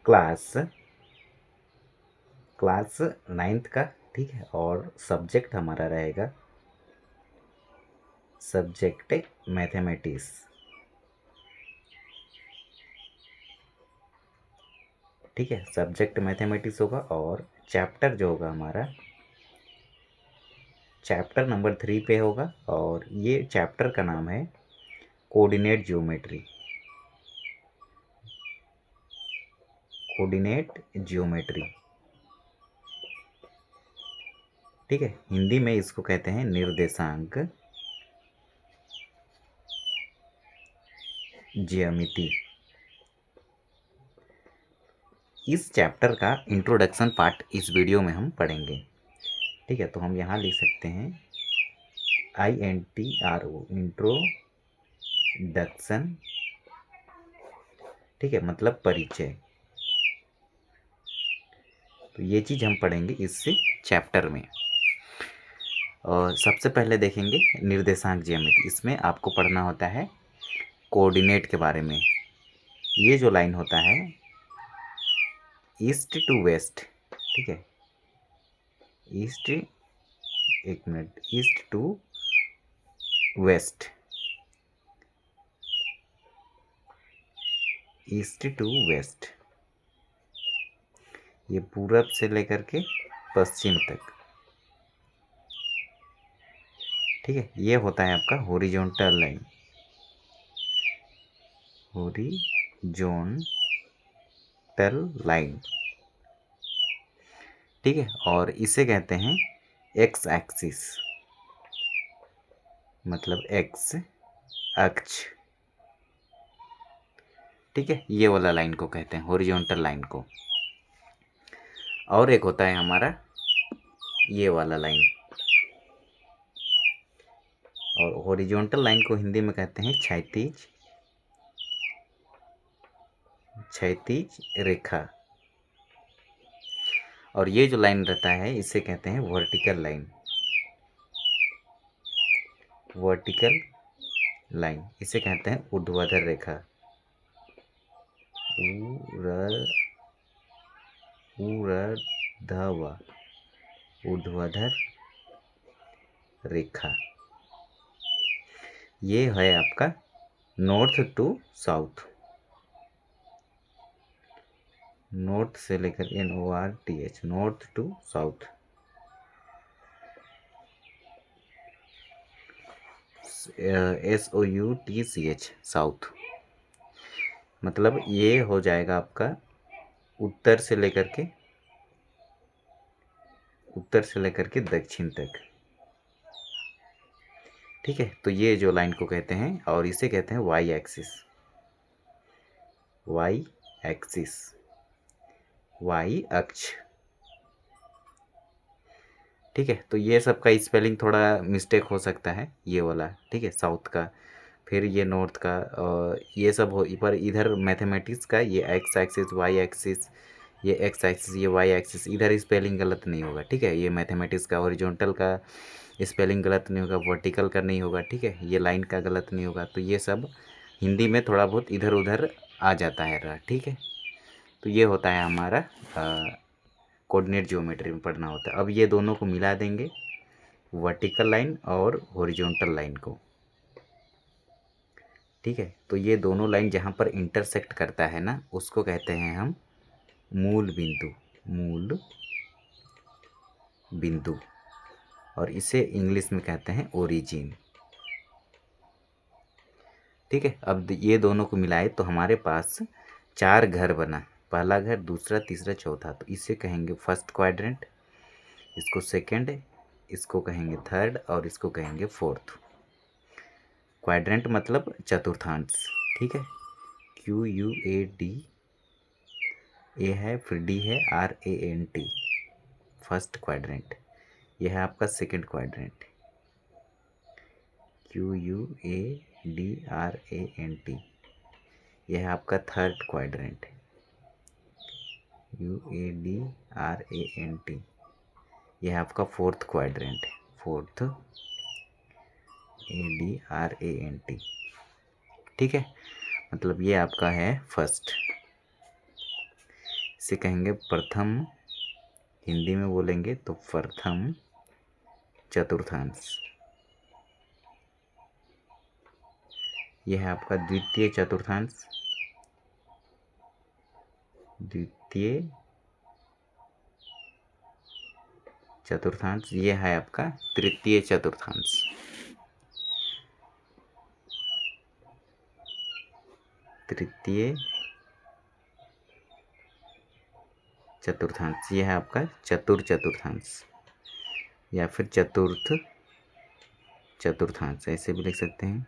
Class 9th का, ठीक है। और सब्जेक्ट हमारा रहेगा सब्जेक्ट मैथमेटिक्स, ठीक है। सब्जेक्ट मैथमेटिक्स होगा। और चैप्टर जो होगा हमारा, चैप्टर नंबर 3 पे होगा। और ये चैप्टर का नाम है कोऑर्डिनेट ज्योमेट्री। ठीक है। हिंदी में इसको कहते हैं निर्देशांक ज्यामिति। इस चैप्टर का इंट्रोडक्शन पार्ट इस वीडियो में हम पढ़ेंगे, ठीक है। तो हम यहाँ लिख सकते हैं INTRO, इंट्रोडक्शन, ठीक है, मतलब परिचय। तो ये चीज़ हम पढ़ेंगे इस चैप्टर में। और सबसे पहले देखेंगे निर्देशांक ज्यामिति। इसमें आपको पढ़ना होता है कोऑर्डिनेट के बारे में। ये जो लाइन होता है ईस्ट टू वेस्ट, ठीक है, ईस्ट, एक minute, east to west, east to west, ये पूरब से लेकर के पश्चिम तक, ठीक है। ये होता है आपका हॉरिजॉन्टल लाइन, हॉरिजॉन्टल लाइन, ठीक है। और इसे कहते हैं एक्स एक्सिस, मतलब एक्स अक्ष, ठीक है। ये वाला लाइन को कहते हैं हॉरिजॉन्टल लाइन को। और एक होता है हमारा ये वाला लाइन, और हॉरिजॉन्टल लाइन को हिंदी में कहते हैं क्षैतिज रेखा। और ये जो लाइन रहता है इसे कहते हैं वर्टिकल लाइन, इसे कहते हैं ऊर्ध्वाधर रेखा, ऊर्ध्वाधर रेखा। ये है आपका नॉर्थ टू साउथ, नॉर्थ से लेकर NORTH, north to south. SOUTH, south, मतलब ये हो जाएगा आपका उत्तर से लेकर के दक्षिण तक, ठीक है। तो ये जो लाइन को कहते हैं, और इसे कहते हैं वाई अक्ष, ठीक है। तो ये सब का स्पेलिंग थोड़ा मिस्टेक हो सकता है, ये वाला, ठीक है, साउथ का, फिर ये नॉर्थ का, ये सब हो। पर इधर मैथमेटिक्स का ये एक्स एक्सिस, वाई एक्सिस, ये एक्स एक्सिस, ये वाई एक्सिस, इधर स्पेलिंग गलत नहीं होगा, ठीक है। ये मैथमेटिक्स का हॉरिजॉन्टल का स्पेलिंग गलत नहीं होगा, वर्टिकल का नहीं होगा, ठीक है। ये लाइन का गलत नहीं होगा। तो ये सब हिंदी में थोड़ा बहुत इधर उधर आ जाता है, ठीक है। तो ये होता है हमारा कोऑर्डिनेट ज्योमेट्री में पढ़ना होता है। अब ये दोनों को मिला देंगे, वर्टिकल लाइन और हॉरिजॉन्टल लाइन को, ठीक है। तो ये दोनों लाइन जहाँ पर इंटरसेक्ट करता है ना, उसको कहते हैं हम मूल बिंदु, और इसे इंग्लिश में कहते हैं ओरिजिन, ठीक है। अब ये दोनों को मिलाए तो हमारे पास 4 घर बना, पहला घर, दूसरा, तीसरा, चौथा। तो इसे कहेंगे फर्स्ट क्वाड्रेंट, इसको सेकंड, इसको कहेंगे थर्ड, और इसको कहेंगे फोर्थ। क्वाड्रेंट मतलब चतुर्थांश, ठीक है। QUAD, ए है, फिर D है, RANT, फर्स्ट क्वाड्रेंट। यह है आपका सेकंड क्वाड्रेंट, QUADRANT। यह है आपका थर्ड क्वाड्रेंट, UADRANT। यह है आपका फोर्थ क्वाड्रेंट, फोर्थ, ADRANT, ठीक है। मतलब ये आपका है फर्स्ट। इसे कहेंगे प्रथम, हिंदी में बोलेंगे तो प्रथम चतुर्थांश। यह है आपका द्वितीय चतुर्थांश, द्वितीय चतुर्थांश। ये है आपका तृतीय चतुर्थांश। तृतीय चतुर्थांश ये है आपका चतुर्थांश या फिर चतुर्थ चतुर्थांश, ऐसे भी लिख सकते हैं।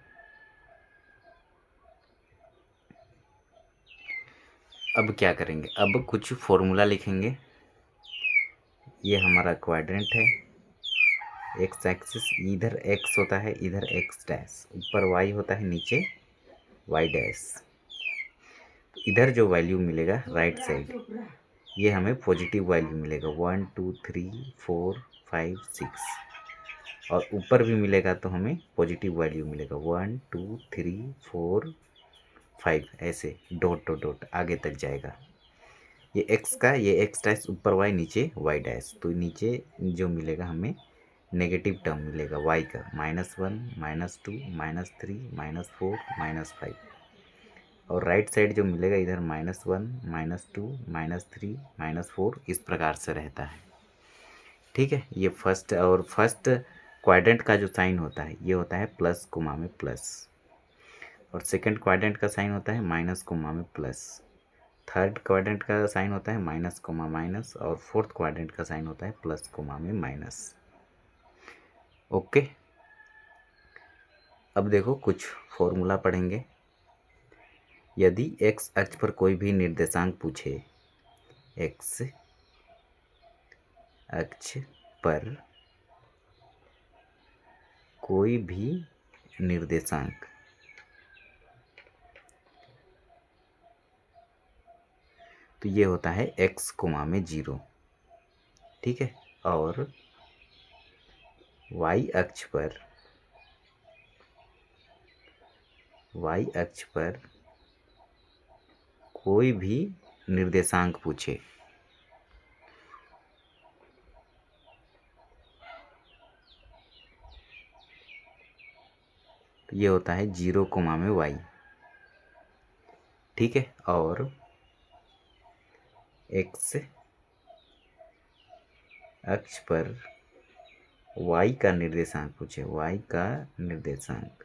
अब क्या करेंगे, अब कुछ फॉर्मूला लिखेंगे। ये हमारा क्वाड्रेंट है, एक्स एक्सिस, इधर एक्स होता है, इधर एक्स डैश, ऊपर वाई होता है, नीचे वाई डैश। तो इधर जो वैल्यू मिलेगा राइट साइड, ये हमें पॉजिटिव वैल्यू मिलेगा 1 2 3 4 5 6, और ऊपर भी मिलेगा तो हमें पॉजिटिव वैल्यू मिलेगा 1 2 3 4 5, ऐसे डॉट डॉट डॉट आगे तक जाएगा। ये एक्स का, ये एक्स डैश ऊपर वाई, नीचे वाई डैश। तो नीचे जो मिलेगा हमें नेगेटिव टर्म मिलेगा वाई का, -1 -2 -3 -4 -5, और राइट साइड जो मिलेगा इधर -1 -2 -3 -4, इस प्रकार से रहता है। ठीक है, ये फर्स्ट और फर्स्ट क्वाड्रेंट का जो साइन होता है ये होता है प्लस कोमा में प्लस, और सेकंड क्वाड्रेंट का साइन होता है माइनस कोमा में प्लस, थर्ड क्वाड्रेंट का साइन होता है माइनस कोमा माइनस, और फोर्थ क्वाड्रेंट का साइन होता है प्लस कोमा में माइनस। ओके, अब देखो कुछ फॉर्मूला पढ़ेंगे। यदि एक्स अक्ष पर कोई भी निर्देशांक पूछे, एक्स अक्ष पर कोई भी निर्देशांक, तो ये होता है एक्स कोमा में 0, ठीक है। और वाई अक्ष पर, वाई अक्ष पर कोई भी निर्देशांक पूछे, तो ये होता है 0 कोमा में वाई, ठीक है। और एक्स अक्ष पर वाई का निर्देशांक पूछे, वाई का निर्देशांक,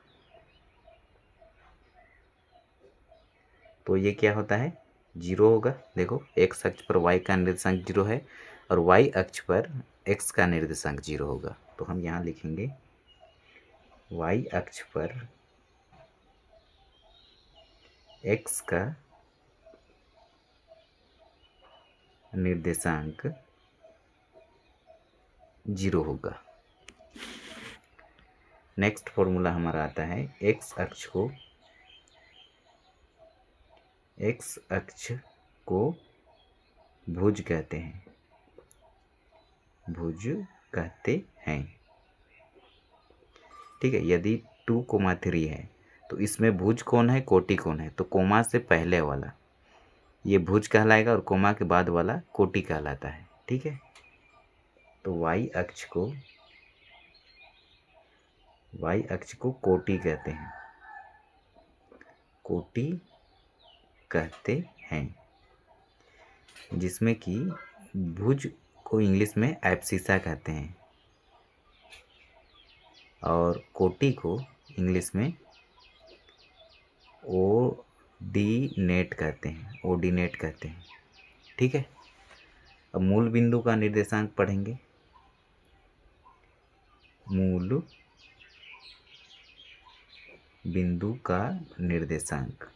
तो ये क्या होता है 0 होगा। देखो एक्स अक्ष पर वाई का निर्देशांक 0 है, और वाई अक्ष पर एक्स का निर्देशांक 0 होगा। तो हम यहाँ लिखेंगे वाई अक्ष पर एक्स का निर्देशांक 0 होगा। नेक्स्ट फॉर्मूला हमारा आता है एक्स अक्ष को भुज कहते हैं, भुज कहते हैं, ठीक है। यदि 2,3 है तो इसमें भुज कौन है, कोटि कौन है, तो कोमा से पहले वाला ये भुज कहलाएगा, और कोमा के बाद वाला कोटि कहलाता है, ठीक है। तो वाई अक्ष को कोटि कहते हैं, कोटि कहते हैं, जिसमें कि भुज को इंग्लिश में एब्सिसा कहते हैं, और कोटि को इंग्लिश में ओर्डिनेट कहते हैं, ओर्डिनेट कहते हैं, ठीक है। अब मूल बिंदु का निर्देशांक पढ़ेंगे। मूल बिंदु का निर्देशांक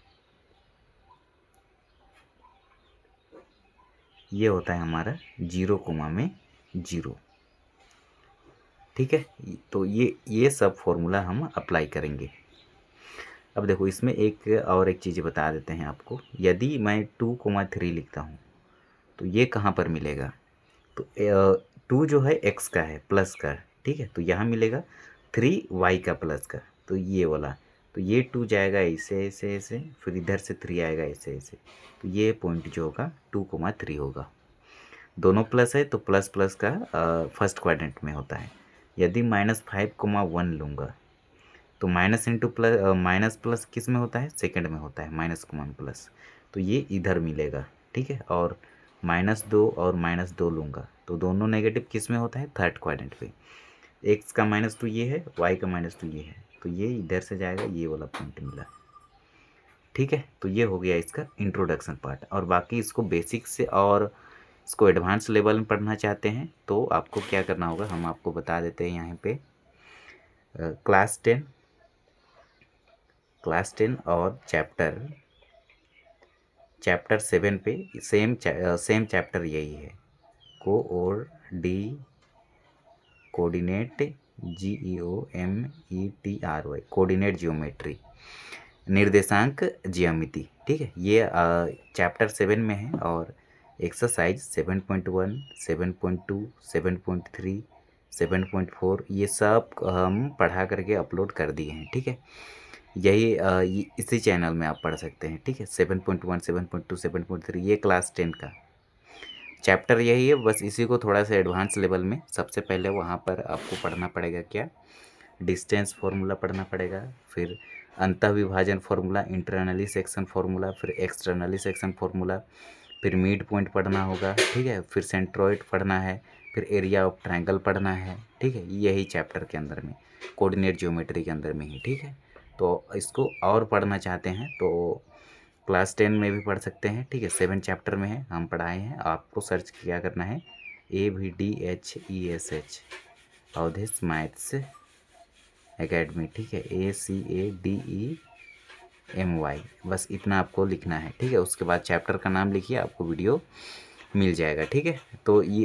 ये होता है हमारा 0 कोमा में 0, ठीक है। तो ये सब फॉर्मूला हम अप्लाई करेंगे। अब देखो इसमें एक और एक चीज़ बता देते हैं आपको। यदि मैं 2,3 लिखता हूँ तो ये कहाँ पर मिलेगा, तो 2 जो है एक्स का है प्लस का, ठीक है। तो यहाँ मिलेगा 3 वाई का प्लस का, तो ये वाला तो ये 2 जाएगा ऐसे ऐसे ऐसे, फिर इधर से 3 आएगा ऐसे ऐसे। तो ये पॉइंट जो होगा 2,3 होगा। दोनों प्लस है तो प्लस प्लस का फर्स्ट क्वाड्रेंट में होता है। यदि -5,1 लूँगा तो minus into plus minus plus किस में होता है, सेकंड में होता है, -1 प्लस। तो ये इधर मिलेगा, ठीक है। और -2 और -2 लूँगा तो दोनों नेगेटिव किस में होता है, थर्ड क्वाड्रेंट पे। एक्स का -2 ये है, वाई का -2 ये है, तो ये इधर से जाएगा, ये वाला पॉइंट मिला, ठीक है। तो ये हो गया इसका इंट्रोडक्शन पार्ट। और बाकी इसको बेसिक से और इसको एडवांस लेवल में पढ़ना चाहते हैं तो आपको क्या करना होगा, हम आपको बता देते हैं यहाँ पे। क्लास 10 और चैप्टर 7 पे सेम चैप्टर यही है, कोऑर्डिनेट GEOMETRY, कोऑर्डिनेट जियोमेट्री, निर्देशांक ज्यामिति, ठीक है। ये चैप्टर 7 में है। और एक्सरसाइज 7.1, 7.2, 7.3, 7.4 ये सब हम पढ़ा करके अपलोड कर दिए हैं, ठीक है। यही इसी चैनल में आप पढ़ सकते हैं, ठीक है। 7.1, 7.2, 7.3 ये क्लास 10 का चैप्टर यही है, बस इसी को थोड़ा सा एडवांस लेवल में सबसे पहले वहाँ पर आपको पढ़ना पड़ेगा क्या, डिस्टेंस फार्मूला पढ़ना पड़ेगा, फिर अंतःविभाजन फार्मूला, इंटरनली सेक्शन फार्मूला, फिर एक्सटर्नली सेक्शन फार्मूला, फिर मिड पॉइंट पढ़ना होगा, ठीक है। फिर सेंट्रोइड पढ़ना है, फिर एरिया ऑफ ट्रायंगल पढ़ना है, ठीक है। यही चैप्टर के अंदर में, कोऑर्डिनेट ज्योमेट्री के अंदर में ही, ठीक है। तो इसको और पढ़ना चाहते हैं तो क्लास 10 में भी पढ़ सकते हैं, ठीक है। 7 चैप्टर में है, हम पढ़ाए हैं। आपको सर्च क्या करना है, AVDHESH अवधेश मैथ्स एकेडमी, ठीक है, ACADEMY, बस इतना आपको लिखना है, ठीक है। उसके बाद चैप्टर का नाम लिखिए, आपको वीडियो मिल जाएगा, ठीक है। तो ये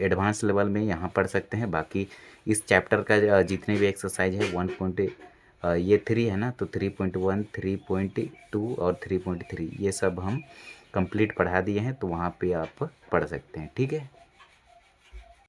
एडवांस लेवल में यहाँ पढ़ सकते हैं। बाकी इस चैप्टर का जितने भी एक्सरसाइज है 3 है ना, तो 3.1, 3.2 और 3.3 ये सब हम कंप्लीट पढ़ा दिए हैं, तो वहाँ पे आप पढ़ सकते हैं, ठीक है।